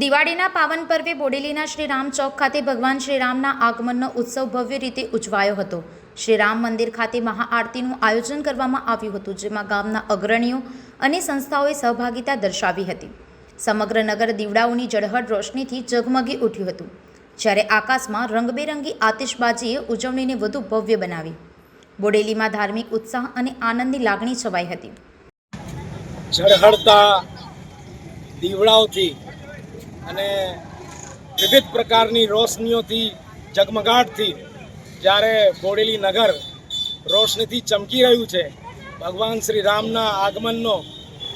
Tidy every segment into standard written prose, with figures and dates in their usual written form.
દિવાળીના પાવન પર્વે બોડેલીના શ્રી રામ ચોક ખાતે ભગવાન શ્રીરામના આગમનનો ઉત્સવ ભવ્ય રીતે ઉજવાયો હતો. શ્રી રામ મંદિર ખાતે મહાઆરતીનું આયોજન કરવામાં આવ્યું હતું, જેમાં ગામના અગ્રણીઓ અને સંસ્થાઓએ સહભાગિતા દર્શાવી હતી. સમગ્ર નગર દીવડાઓની ઝળહળ રોશનીથી ઝગમગી ઉઠ્યું હતું, જ્યારે આકાશમાં રંગબેરંગી આતિશબાજીએ ઉજવણીને વધુ ભવ્ય બનાવી. બોડેલીમાં ધાર્મિક ઉત્સાહ અને આનંદની લાગણી છવાઈ હતી. ઝળહળતા દીવડાઓથી અને વિવિધ પ્રકારની રોશનીઓથી ઝગમગાટથી જ્યારે બોડેલી નગર રોશનીથી ચમકી રહ્યું છે, ભગવાન શ્રી રામના આગમનનો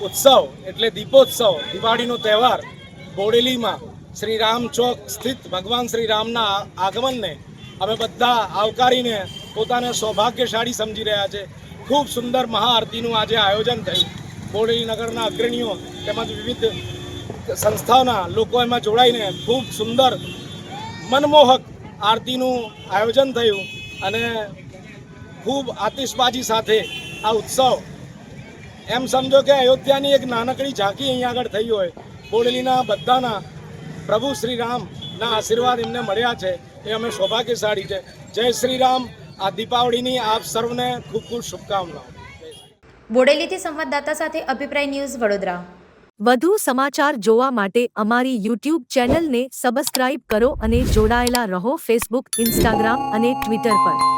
ઉત્સવ એટલે દીપોત્સવ, દિવાળીનો તહેવાર બોડેલીમાં શ્રી રામ ચોક સ્થિત ભગવાન શ્રી રામના આગમનને અમે બધા આવકારીને પોતાને સૌભાગ્યશાળી સમજી રહ્યા છે. ખૂબ સુંદર મહાઆરતીનું આજે આયોજન થયું. બોડેલી નગરના અગ્રણીઓ તેમજ વિવિધ સંસ્થાઓના લોકો એમાં જોડાઈને ખૂબ સુંદર મનમોહક આરતીનું આયોજન થયું અને ખૂબ આતિશબાજી સાથે આ ઉત્સવ, એમ સમજો કે અયોધ્યાની એક નાનકડી ઝાંકી અહીંયા આગળ થઈ હોય. બોડેલીના બધાના પ્રભુ શ્રી રામના આશીર્વાદ એમને મળ્યા છે, એ અમે સૌભાગ્યશાળી છે. જય શ્રી રામ. આ દીપાવળીની આપ સર્વને ખૂબ ખૂબ શુભકામનાઓ. બોડેલીથી સંવાદદાતા સાથે અભિપ્રાય ન્યૂઝ, વડોદરા. વધુ સમાચાર જોવા માટે અમારી યુટ્યુબ ચેનલને સબસ્ક્રાઇબ કરો અને જોડાયેલા રહો ફેસબુક, ઇન્સ્ટાગ્રામ અને ટ્વિટર પર.